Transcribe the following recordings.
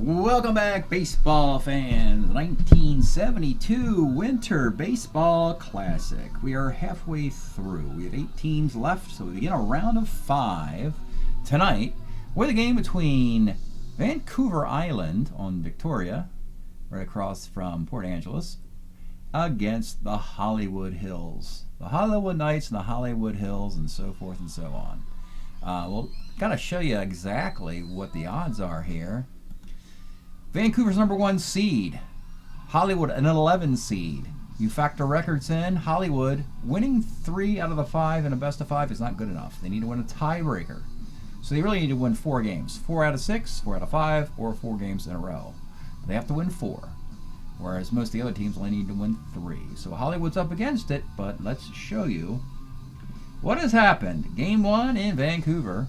Welcome back, baseball fans. 1972 Winter Baseball Classic. We are halfway through. We have 8 teams left, so we begin a round of 5 tonight with a game between Vancouver Island on Victoria, right across from Port Angeles, against the Hollywood Hills. The Hollywood Knights and the Hollywood Hills, and so forth and so on. We'll got to show you exactly what the odds are here. Vancouver's #1 seed, Hollywood an 11 seed. You factor records in, Hollywood winning 3 out of the 5 in a best of 5 is not good enough. They need to win a tiebreaker. So they really need to win 4 games. 4 out of 6, 4 out of 5, or 4 games in a row. They have to win 4, whereas most of the other teams only need to win 3. So Hollywood's up against it, but let's show you what has happened. Game 1 in Vancouver,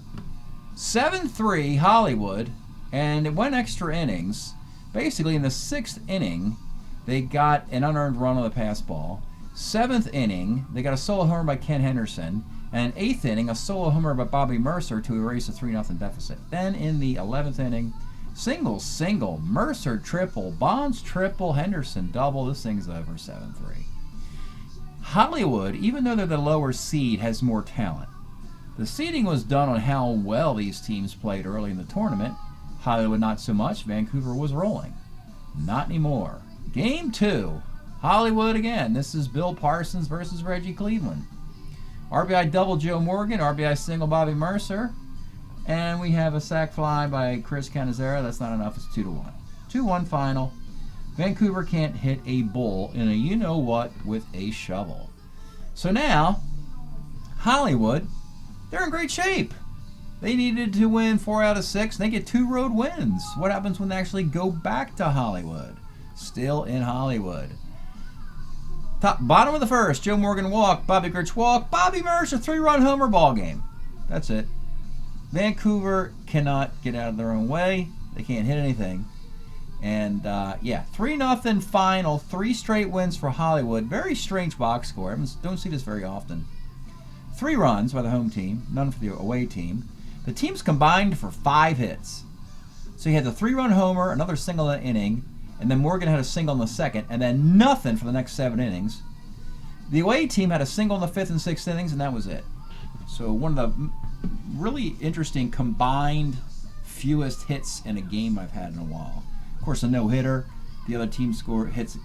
7-3 Hollywood, and it went extra innings. Basically, in the 6th inning, they got an unearned run on the pass ball. 7th inning, they got a solo homer by Ken Henderson. And 8th inning, a solo homer by Bobby Mercer to erase a 3-0 deficit. Then in the 11th inning, single, Mercer triple, Bonds triple, Henderson double. This thing's over, 7-3. Hollywood, even though they're the lower seed, has more talent. The seeding was done on how well these teams played early in the tournament. Hollywood not so much. Vancouver was rolling. Not anymore. Game 2. Hollywood again. This is Bill Parsons versus Reggie Cleveland. RBI double Joe Morgan. RBI single Bobby Mercer. And we have a sac fly by Chris Canizera. That's not enough. It's 2-1. 2-1 final. Vancouver can't hit a bull in a you-know-what with a shovel. So now, Hollywood, they're in great shape. They needed to win 4 out of 6, and they get 2 road wins. What happens when they actually go back to Hollywood? Still in Hollywood. Bottom of the 1st, Joe Morgan walk, Bobby Grich walk, Bobby Mercer 3-run homer ball game. That's it. Vancouver cannot get out of their own way. They can't hit anything. And, 3-0 final, 3 straight wins for Hollywood. Very strange box score. I don't see this very often. 3 runs by the home team, none for the away team. The teams combined for 5 hits. So you had the 3-run homer, another single in the inning, and then Morgan had a single in the 2nd, and then nothing for the next 7 innings. The away team had a single in the 5th and 6th innings, and that was it. So one of the really interesting combined fewest hits in a game I've had in a while. Of course, a no-hitter. The other team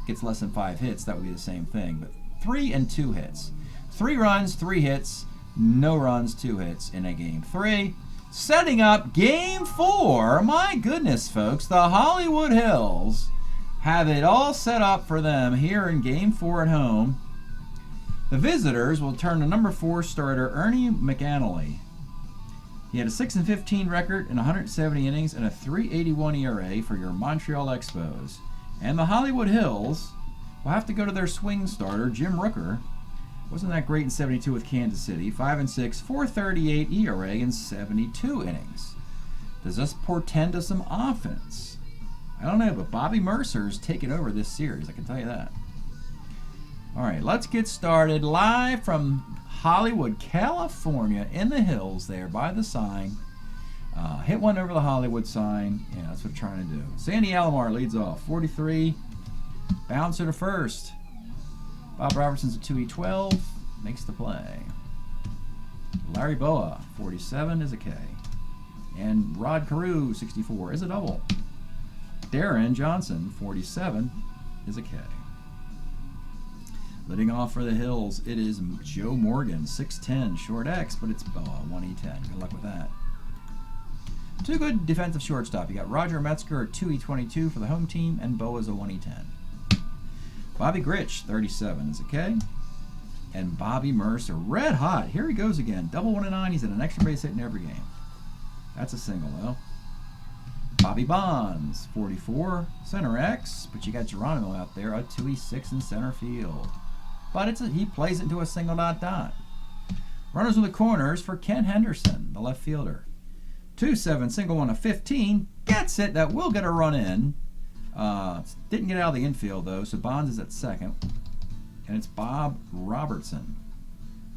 gets less than 5 hits. That would be the same thing. But 3 and 2 hits. 3 runs, 3 hits, no runs, 2 hits in a game 3. Setting up game 4. My goodness, folks. The Hollywood Hills have it all set up for them here in game 4 at home. The visitors will turn to #4 starter Ernie McAnally. He had a 6-15 record in 170 innings and a 3.81 ERA for your Montreal Expos. And the Hollywood Hills will have to go to their swing starter, Jim Rooker. Wasn't that great in 72 with Kansas City. 5-6, 4.38 ERA in 72 innings. Does this portend to some offense? I don't know, but Bobby Mercer's taken over this series, I can tell you that. All right, let's get started live from Hollywood, California, in the hills there by the sign. Hit one over the Hollywood sign. Yeah, that's what we're trying to do. Sandy Alomar leads off, 43. Bouncer to first. Bob Robertson's a 2E12, makes the play. Larry Boa, 47, is a K. And Rod Carew, 64, is a double. Darren Johnson, 47, is a K. Leading off for the Hills, it is Joe Morgan, 6'10", short X, but it's Boa, 1E10. Good luck with that. 2 good defensive shortstop. You got Roger Metzger, a 2E22 for the home team, and Boa's a 1E10. Bobby Grich, 37, is a K. And Bobby Mercer, red hot. Here he goes again. Double 1 and 9. He's in an extra base hit in every game. That's a single, though. Bobby Bonds, 44, center X. But you got Geronimo out there, a 2E6 in center field. But he plays it into a single dot. Runners in the corners for Ken Henderson, the left fielder. 2-7, single 1 of 15. Gets it. That will get a run in. Didn't get out of the infield, though, so Bonds is at second. And it's Bob Robertson.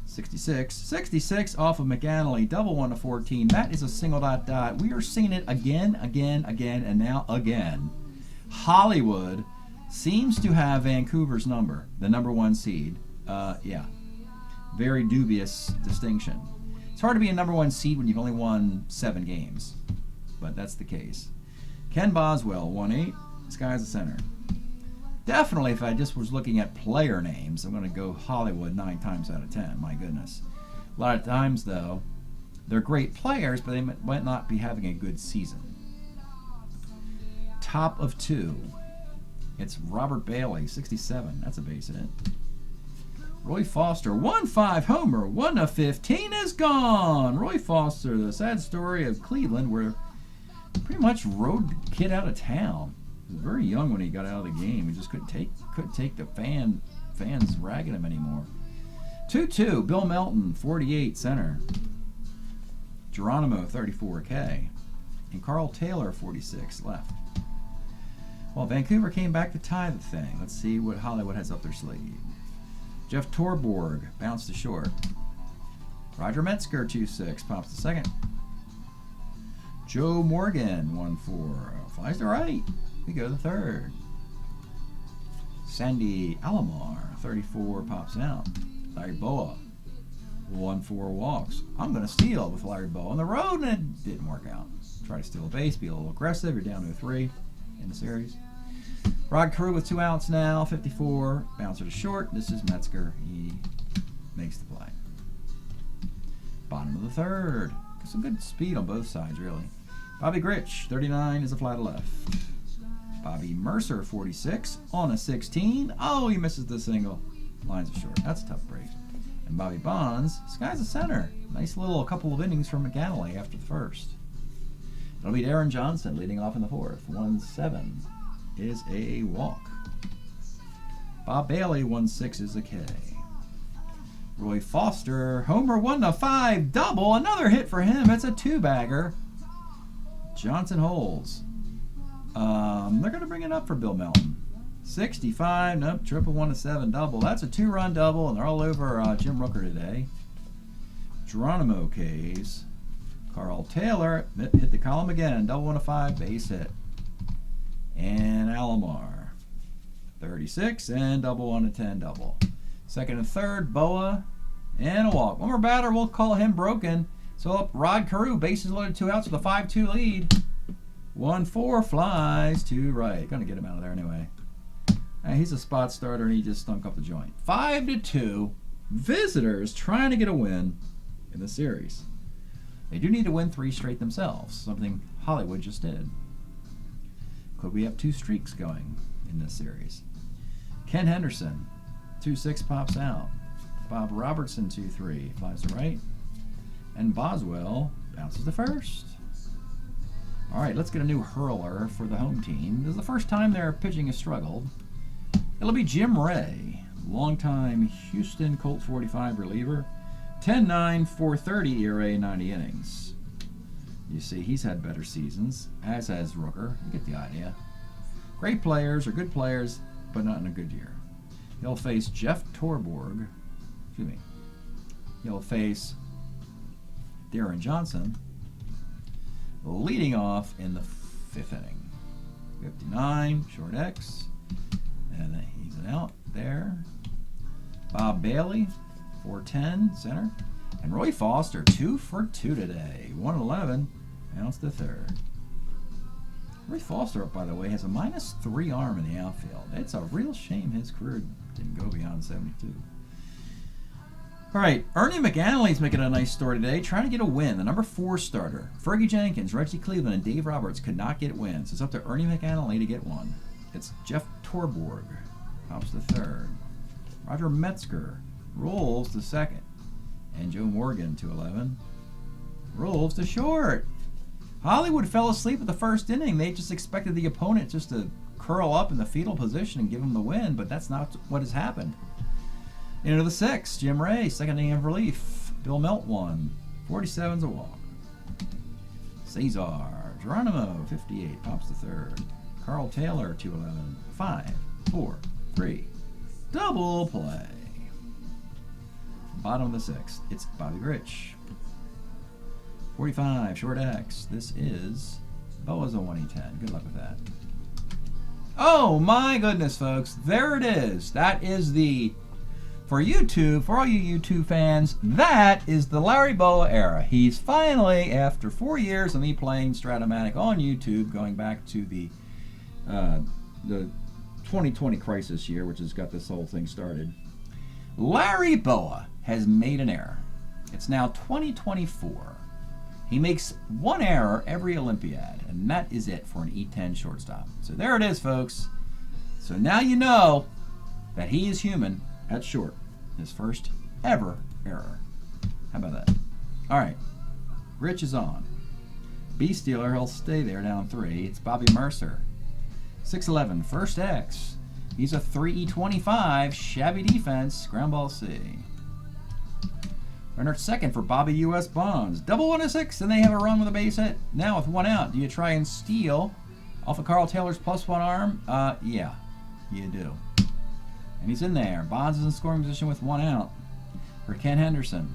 66. 66 off of McAnally. Double 1 to 14. That is a single dot. We are seeing it again, and now again. Hollywood seems to have Vancouver's number, the number 1 seed. Yeah. Very dubious distinction. It's hard to be a number 1 seed when you've only won 7 games, but that's the case. Ken Boswell, 1-8. Sky's the center. Definitely, if I just was looking at player names, I'm going to go Hollywood 9 times out of 10. My goodness. A lot of times, though, they're great players, but they might not be having a good season. Top of 2. It's Robert Bailey, 67. That's a base hit. Roy Foster, 1-5 homer, 1 to 15 is gone. Roy Foster, the sad story of Cleveland, where pretty much rode the kid out of town. He was very young when he got out of the game. He just couldn't take the fans ragging him anymore. 2-2, Bill Melton, 48, center. Geronimo, 34K. And Carl Taylor, 46, left. Well, Vancouver came back to tie the thing. Let's see what Hollywood has up their sleeve. Jeff Torborg bounced to short. Roger Metzger, 2-6, pops to second. Joe Morgan, 1-4, flies to right. We go to third. Sandy Alomar, 34, pops out. Larry Boa, 1-4, walks. I'm going to steal with Larry Boa on the road, and it didn't work out. Try to steal a base, be a little aggressive. You're down to 3 in the series. Rod Carew with 2 outs now, 54, bouncer to short. This is Metzger. He makes the play. Bottom of the third. Some good speed on both sides, really. Bobby Grich, 39, is a fly to left. Bobby Mercer, 46, on a 16. Oh, he misses the single. Lines are short. That's a tough break. And Bobby Bonds, sky's the center. Nice little couple of innings from McAnally after the first. It'll be Aaron Johnson leading off in the fourth. 1-7 is a walk. Bob Bailey, 1-6 is a K. Roy Foster, homer, 1-5, double. Another hit for him. It's a 2-bagger. Johnson holds. They're going to bring it up for Bill Melton. 65, nope, triple 1-7 double. That's a 2-run double, and they're all over Jim Rooker today. Geronimo K's. Carl Taylor hit the column again. Double 1-5, base hit. And Alomar, 36, and double 1-10 double. Second and third, Boa, and a walk. One more batter, we'll call him broken. So up Rod Carew, bases loaded, 2 outs with a 5-2 lead. 1-4 flies to right. Gonna get him out of there anyway. He's a spot starter, and he just stunk up the joint. 5-2. Visitors trying to get a win in the series. They do need to win 3 straight themselves, something Hollywood just did. Could we have 2 streaks going in this series? Ken Henderson, 2-6, pops out. Bob Robertson, 2-3, flies to right. And Boswell bounces to first. All right, let's get a new hurler for the home team. This is the first time their pitching has struggled. It'll be Jim Ray, longtime Houston Colt 45 reliever. 10-9, 4.30 ERA, 90 innings. You see, he's had better seasons, as has Rooker. You get the idea. Great players are good players, but not in a good year. He'll face Jeff Torborg. Excuse me. He'll face Darren Johnson, leading off in the 5th inning. 59, short X, and he's an out there. Bob Bailey, 4-10, center. And Roy Foster, 2 for 2 today. 1-11, bounced to third. Roy Foster, by the way, has a -3 arm in the outfield. It's a real shame his career didn't go beyond 72. All right, Ernie McAnally's making a nice story today, trying to get a win. The number 4 starter, Fergie Jenkins, Reggie Cleveland, and Dave Roberts could not get wins. It's up to Ernie McAnally to get one. It's Jeff Torborg, pops to third. Roger Metzger rolls to second. And Joe Morgan, 2-11, rolls to short. Hollywood fell asleep at the first inning. They just expected the opponent just to curl up in the fetal position and give them the win, but that's not what has happened. Into the 6th, Jim Ray, second inning of relief. Bill Melton, 47's a walk. Cesar Geronimo, 58, pops to third. Carl Taylor, 2-11, 5, 4, 3, double play. Bottom of the 6th, it's Bobby Rich. 45, short X. This is Boa's a 1E10. Good luck with that. Oh my goodness, folks. There it is. That is the, for YouTube, for all you YouTube fans, that is the Larry Boa era. He's finally, after 4 years of me playing Strat-O-Matic on YouTube, going back to the 2020 crisis year, which has got this whole thing started, Larry Boa has made an error. It's now 2024. He makes one error every Olympiad, and that is it for an E10 shortstop. So there it is, folks. So now you know that he is human at short. His first ever error. How about that? All right. Rich is on. B Steeler, he'll stay there down 3. It's Bobby Mercer. 6'11", first X. He's a 3E25, shabby defense, ground ball C. Runner at second for Bobby U.S. Bonds. Double 1 to 6, and they have a run with a base hit. Now with 1 out, do you try and steal off of Carl Taylor's +1 arm? Yeah, you do. And he's in there. Bonds is in scoring position with 1 out for Ken Henderson.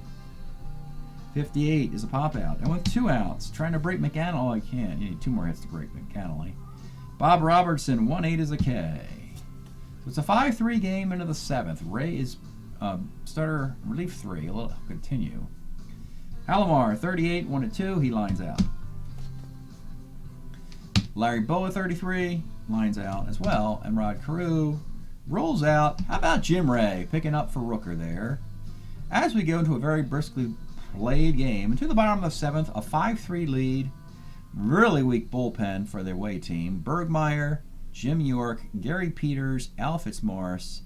58 is a pop out. And with 2 outs, trying to break McAnally. Oh, I can't. You need 2 more hits to break McAnally. Bob Robertson, 1-8 is a K. So it's a 5-3 game into the 7th. Ray is starter relief 3. We'll continue. Alomar, 38, 1-2. He lines out. Larry Boa, 33, lines out as well. And Rod Carew rolls out. How about Jim Ray picking up for Rooker there? As we go into a very briskly played game, into the bottom of the 7th, a 5-3 lead. Really weak bullpen for their away team. Bergmeyer, Jim York, Gary Peters, Al Fitzmaurice.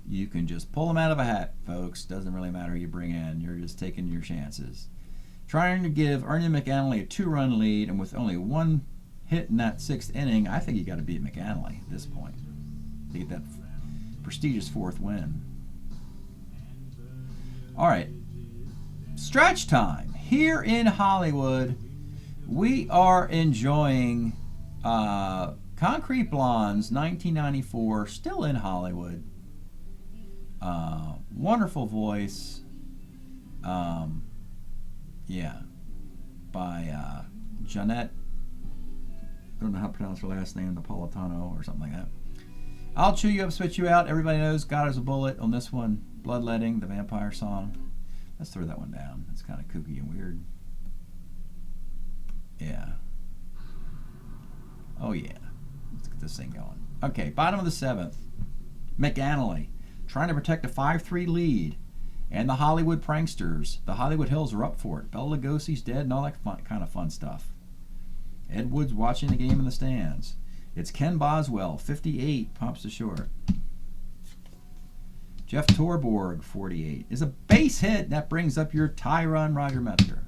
You can just pull them out of a hat, folks. Doesn't really matter who you bring in. You're just taking your chances. Trying to give Ernie McAnally a 2-run lead, and with only 1 hit in that 6th inning, I think you got to beat McAnally at this point to get that prestigious 4th win. All right, stretch time. Here in Hollywood, we are enjoying Concrete Blondes, 1994, still in Hollywood. Wonderful voice. Yeah, by Jeanette. I don't know how to pronounce her last name, Napolitano or something like that. I'll chew you up, spit you out. Everybody knows God is a Bullet on this one. Bloodletting, the vampire song. Let's throw that one down. It's kind of kooky and weird. Yeah. Oh yeah. Let's get this thing going. Okay, bottom of the 7th. McAnally trying to protect a 5-3 lead. And the Hollywood Pranksters. The Hollywood Hills are up for it. Bela Lugosi's dead and all that kind of fun stuff. Ed Wood's watching the game in the stands. It's Ken Boswell, 58, pops to short. Jeff Torborg, 48, is a base hit. That brings up your tie run, Roger Metzger.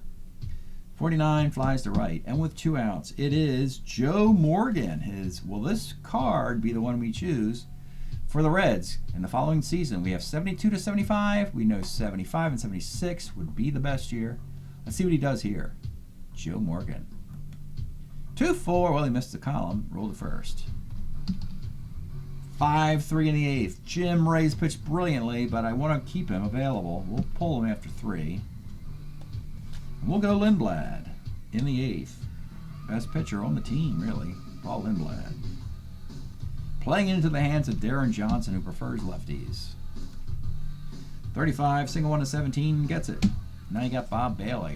49 flies to right, and with 2 outs, it is Joe Morgan. Will this card be the one we choose for the Reds in the following season? We have 72 to 75. We know 75 and 76 would be the best year. Let's see what he does here. Joe Morgan. 2-4, well, he missed the column. Roll to first. 5-3 in the 8th. Jim Ray's pitched brilliantly, but I want to keep him available. We'll pull him after 3. And we'll go Lindblad in the 8th. Best pitcher on the team, really. Paul Lindblad. Playing into the hands of Darren Johnson, who prefers lefties. 35, single 1 to 17, gets it. Now you got Bob Bailey.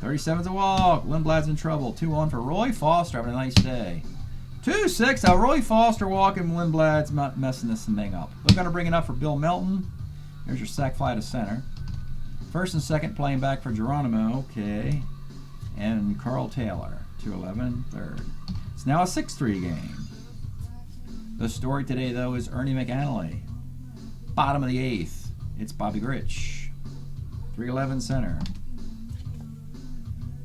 37's a walk. Lindblad's in trouble. 2-1 for Roy Foster, having a nice day. 2-6. Roy Foster walking. Lindblad's not messing this thing up. We're going to bring it up for Bill Melton. There's your sac fly to center. First and second playing back for Geronimo. Okay. And Carl Taylor. 2-11, third. It's now a 6-3 game. The story today, though, is Ernie McAnally. Bottom of the 8th. It's Bobby Grich. 3-11 center.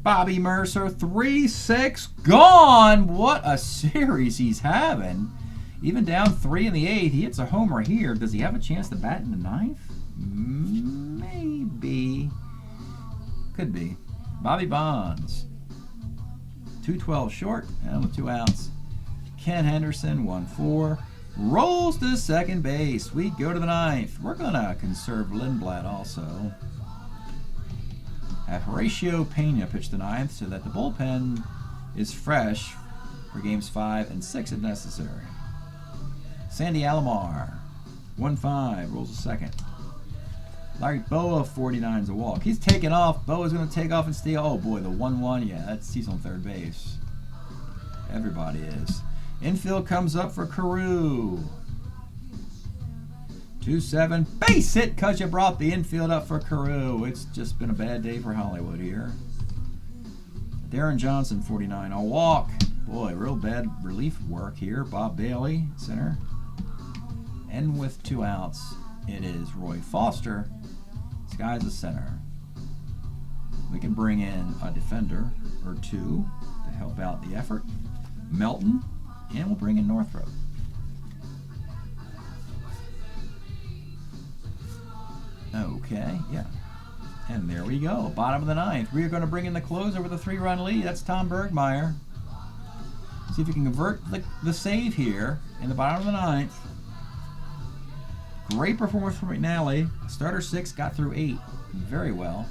Bobby Mercer, 3-6, gone! What a series he's having. Even down 3 in the 8th, he hits a homer here. Does he have a chance to bat in the 9th? Maybe. Could be. Bobby Bonds. 2-12 short, and with 2 outs. Ken Henderson, 1-4. Rolls to second base. We go to the ninth. We're going to conserve Lindblad also. Have Horatio Pena pitch the ninth so that the bullpen is fresh for games 5 and 6 if necessary. Sandy Alomar, 1-5, rolls a second. Larry Boa, 49 is a walk. He's taking off. Boa's going to take off and steal. Oh boy, the 1-1. Yeah, he's on third base. Everybody is. Infield comes up for Carew. 2-7. Base hit because you brought the infield up for Carew. It's just been a bad day for Hollywood here. Darren Johnson, 49. A walk. Boy, real bad relief work here. Bob Bailey, center. And with 2 outs, it is Roy Foster. This guy's a center. We can bring in a defender or 2 to help out the effort. Melton, and we'll bring in Northrop. Okay, yeah. And there we go. Bottom of the ninth. We are going to bring in the closer with a 3-run lead. That's Tom Bergmeyer. See if we can convert the save here in the bottom of the ninth. Great performance from McNally. Starter 6 got through 8 very well.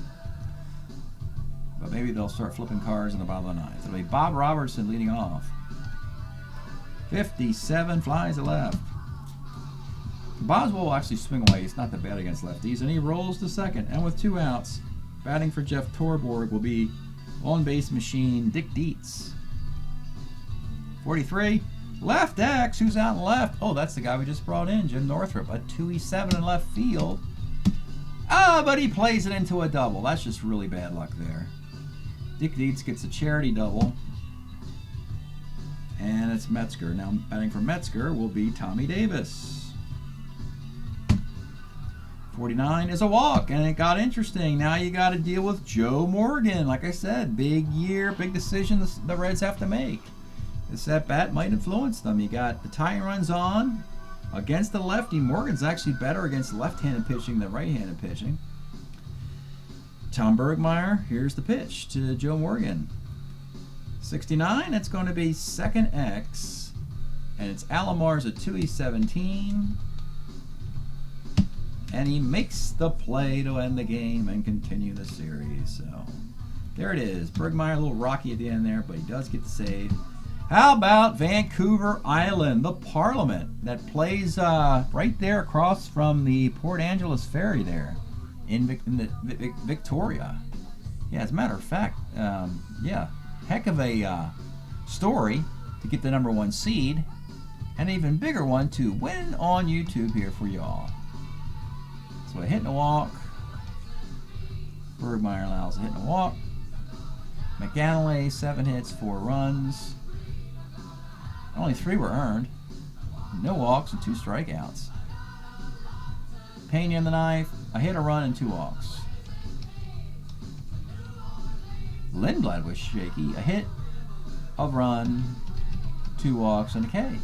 But maybe they'll start flipping cars in the bottom of the ninth. It'll be Bob Robertson leading off. 57 flies to left. Boswell will actually swing away. He's not that bad against lefties. And he rolls to second. And with 2 outs, batting for Jeff Torborg will be on-base machine Dick Dietz. 43. Left X. Who's out in left? Oh, that's the guy we just brought in, Jim Northrop. A 2-7 in left field. Ah, but he plays it into a double. That's just really bad luck there. Dick Dietz gets a charity double. And it's Metzger. Now batting for Metzger will be Tommy Davis. 49 is a walk, and it got interesting. Now you got to deal with Joe Morgan. Like I said, big year, big decision the Reds have to make. This at-bat might influence them. You got the tying runs on against the lefty. Morgan's actually better against left-handed pitching than right-handed pitching. Tom Bergmeyer, here's the pitch to Joe Morgan. 69, it's going to be second X, and it's Alomar's a 2-17. And he makes the play to end the game and continue the series. So there it is. Bergmeyer, a little rocky at the end there, but he does get the save. How about Vancouver Island, the Parliament that plays right there across from the Port Angeles Ferry there in Victoria. Yeah, as a matter of fact, yeah, heck of a story to get the #1 seed, and an even bigger one to win on YouTube here for y'all. So a hit and a walk. Bergmeyer allows a hit and a walk. McAnally, 7 hits, 4 runs. Only 3 were earned. No walks and 2 strikeouts. Pena in the ninth, a hit, a run, and 2 walks. Lindblad was shaky. A hit, a run, 2 walks, and a K.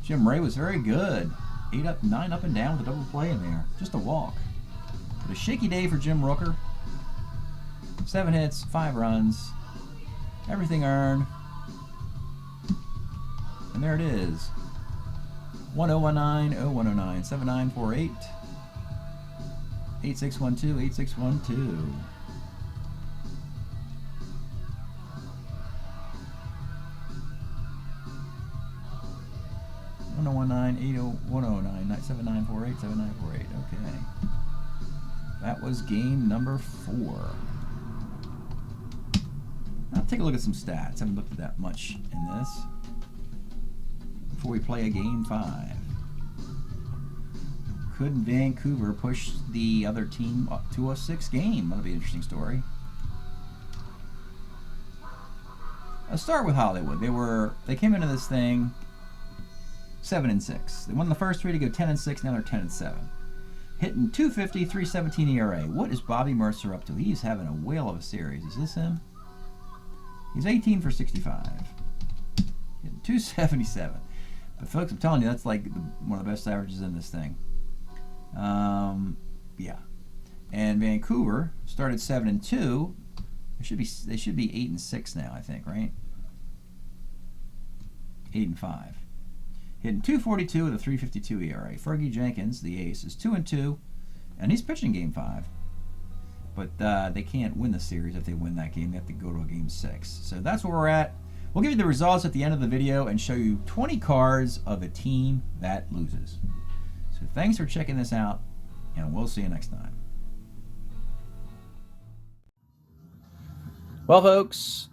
Jim Ray was very good. 8 up, 9 up and down with a double play in there. Just a walk. But a shaky day for Jim Rooker. 7 hits, 5 runs. Everything earned. And there it is. 1019-0109 7948 8612 8612. Okay. That was game number 4. Now take a look at some stats. Haven't looked at that much in this. Before we play a game 5. Could Vancouver push the other team up to a 6 game? That'll be an interesting story. Let's start with Hollywood. They came into this thing 7-6. They won the first 3 to go 10-6. Now they're 10-7. Hitting .250, .317 ERA. What is Bobby Mercer up to? He's having a whale of a series. Is this him? He's 18 for 65. Hitting .277. But folks, I'm telling you, that's like one of the best averages in this thing. Yeah. And Vancouver started 7-2. They should be 8-6 now, I think, right? 8-5. hitting .242 with a .352 ERA. Fergie Jenkins, the ace, is 2-2, and he's pitching Game 5. But they can't win the series if they win that game. They have to go to a Game 6. So that's where we're at. We'll give you the results at the end of the video and show you 20 cards of a team that loses. So thanks for checking this out, and we'll see you next time. Well, folks,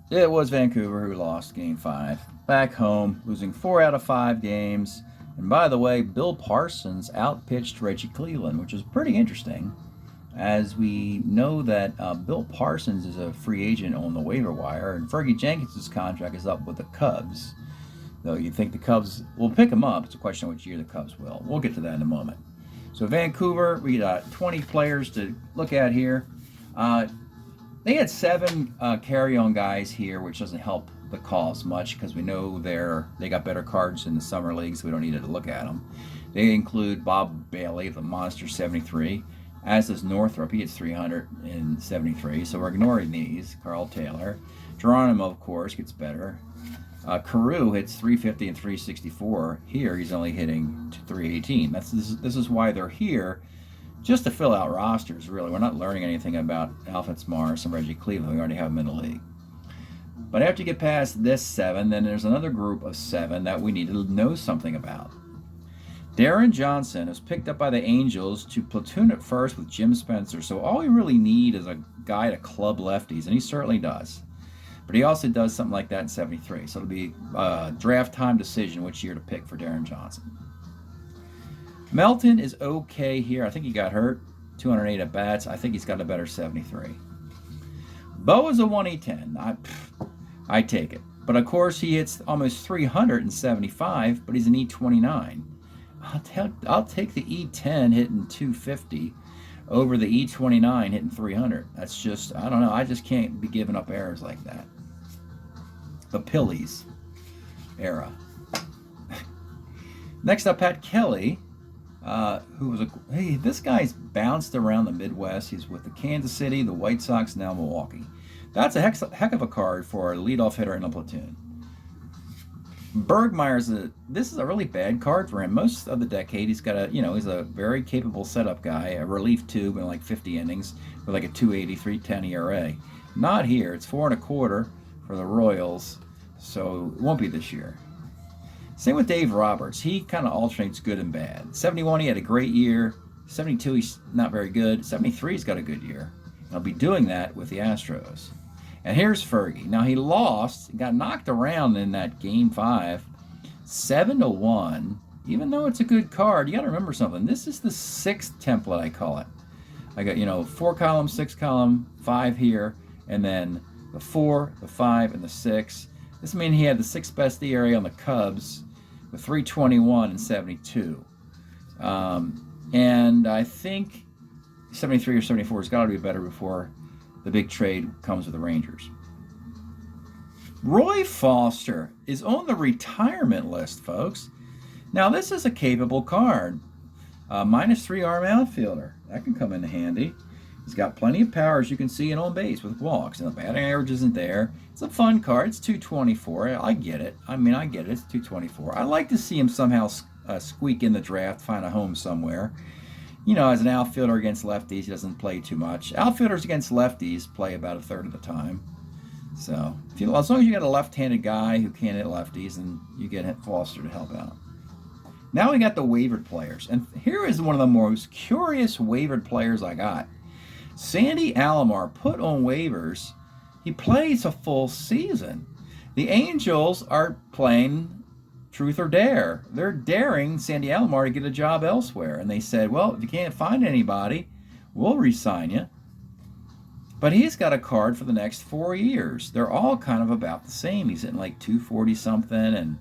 it was Vancouver who lost Game 5. Back home, losing 4 out of 5 games. And by the way, Bill Parsons outpitched Reggie Cleveland, which is pretty interesting, as we know that Bill Parsons is a free agent on the waiver wire, and Fergie Jenkins' contract is up with the Cubs. Though you'd think the Cubs will pick him up. It's a question of which year the Cubs will. We'll get to that in a moment. So Vancouver, we got 20 players to look at here. They had 7 carry-on guys here, which doesn't help the cause much because we know they got better cards in the summer league, so we don't need to look at them. They include Bob Bailey, the Monster 73, as does Northrup. He hits 373, so we're ignoring these. Carl Taylor. Geronimo, of course, gets better. Carew hits 350 and 364. Here, he's only hitting 318. This is why they're here, just to fill out rosters, really. We're not learning anything about Alfred Morris and Reggie Cleveland. We already have them in the league. But after you get past this 7, then there's another group of 7 that we need to know something about. Darren Johnson is picked up by the Angels to platoon at first with Jim Spencer. So all we really need is a guy to club lefties, and he certainly does. But he also does something like that in 73. So it'll be a draft time decision which year to pick for Darren Johnson. Melton is okay here. I think he got hurt. 208 at bats. I think he's got a better 73. Bo is a 1E10. I take it. But of course he hits almost 375, but he's an E29. I'll take the E10 hitting 250 over the E29 hitting 300. That's just, I don't know. I just can't be giving up errors like that. The Pillies era. Next up, Pat Kelly. This guy's bounced around the Midwest. He's with the Kansas City, the White Sox, now Milwaukee. That's a heck of a card for a leadoff hitter in a platoon. This is a really bad card for him. Most of the decade, he's a very capable setup guy, a relief tube in like 50 innings with like a 2.80, 3.10 ERA. Not here. It's 4.25 for the Royals, so it won't be this year. Same with Dave Roberts. He kind of alternates good and bad. 71, he had a great year. 72, he's not very good. 73, he's got a good year. And I'll be doing that with the Astros. And here's Fergie. Now he lost, got knocked around in that Game 5, 7-1. Even though it's a good card, you got to remember something. This is the 6th template, I call it. I got 4 column, 6 column, 5 here, and then the 4, the 5, and the 6. This means he had the 6th best ERA on the Cubs with 321 and 72. And I think 73 or 74 has got to be better before the big trade comes with the Rangers. Roy Foster is on the retirement list, folks. Now, this is a capable card. -3 arm outfielder. That can come in handy. He's got plenty of power, as you can see, and on base with walks. And the batting average isn't there. It's a fun card. It's 224. I get it. I get it. It's 224. I like to see him somehow squeak in the draft, find a home somewhere. As an outfielder against lefties, he doesn't play too much. Outfielders against lefties play about a third of the time. So, as long as you got a left-handed guy who can't hit lefties, and you get Foster to help out. Now we got the wavered players. And here is one of the most curious wavered players I got. Sandy Alomar put on waivers. He plays a full season. The Angels are playing Truth or Dare. They're daring Sandy Alomar to get a job elsewhere. And they said, well, if you can't find anybody, we'll re-sign you. But he's got a card for the next 4 years. They're all kind of about the same. He's in like 240 something, and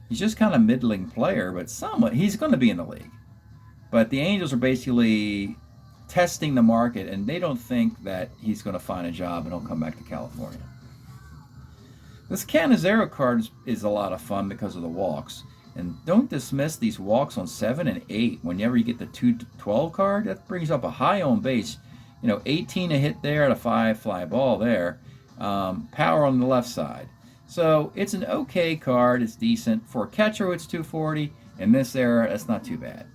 he's just kind of middling player, but somewhat he's going to be in the league. But the Angels are basically testing the market, and they don't think that he's going to find a job and he'll come back to California. This Cannizzaro card is a lot of fun because of the walks. And don't dismiss these walks on 7 and 8. Whenever you get the 212 card, that brings up a high on base. 18 a hit there, and a 5 fly ball there. Power on the left side. So it's an okay card. It's decent. For a catcher, it's 240. In this era, that's not too bad.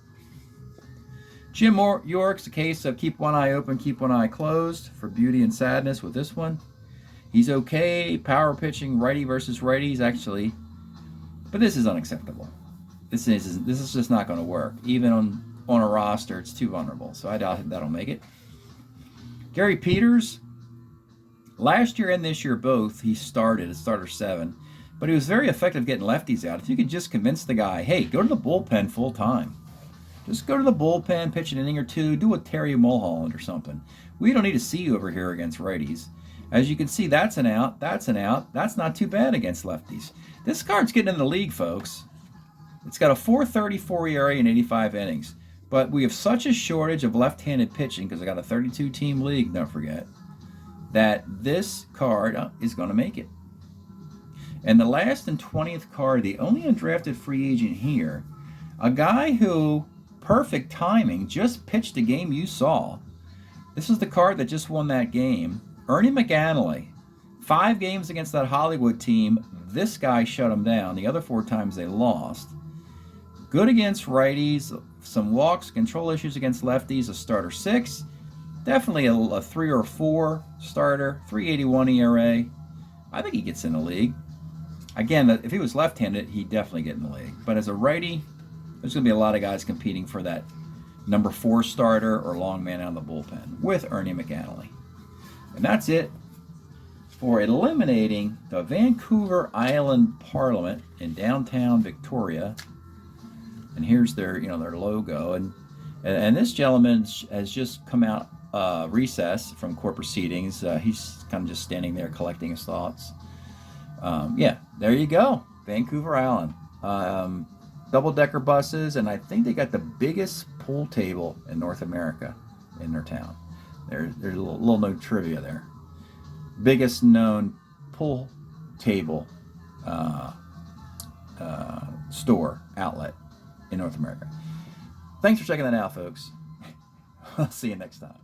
Jim York's a case of keep one eye open, keep one eye closed for beauty and sadness with this one. He's okay. Power pitching, righty versus righties, actually. But this is unacceptable. This is just not going to work. Even on a roster, it's too vulnerable. So I doubt that'll make it. Gary Peters. Last year and this year both, he started at starter 7. But he was very effective getting lefties out. If you could just convince the guy, hey, go to the bullpen full time. Just go to the bullpen, pitch an inning or two, do a Terry Mulholland or something. We don't need to see you over here against righties. As you can see, that's an out, that's an out. That's not too bad against lefties. This card's getting in the league, folks. It's got a 4.34 ERA in 85 innings. But we have such a shortage of left-handed pitching, because I got a 32-team league, don't forget, that this card is going to make it. And the last and 20th card, the only undrafted free agent here, a guy who, perfect timing, just pitched a game you saw. This is the card that just won that game. Ernie McAnally. 5 games against that Hollywood team. This guy shut them down. The other 4 times they lost. Good against righties. Some walks, control issues against lefties. A starter 6. Definitely a 3 or 4 starter. 3.81 ERA. I think he gets in the league. Again, if he was left-handed, he'd definitely get in the league. But as a righty, there's going to be a lot of guys competing for that number 4 starter or long man out of the bullpen with Ernie McAnally. And that's it for eliminating the Vancouver Island Parliament in downtown Victoria. And here's their logo. And this gentleman has just come out recess from court proceedings. He's kind of just standing there collecting his thoughts. Yeah, there you go. Vancouver Island. Double-decker buses, and I think they got the biggest pool table in North America in their town. There's a little no trivia there. Biggest known pool table store outlet in North America. Thanks for checking that out, folks. I'll see you next time.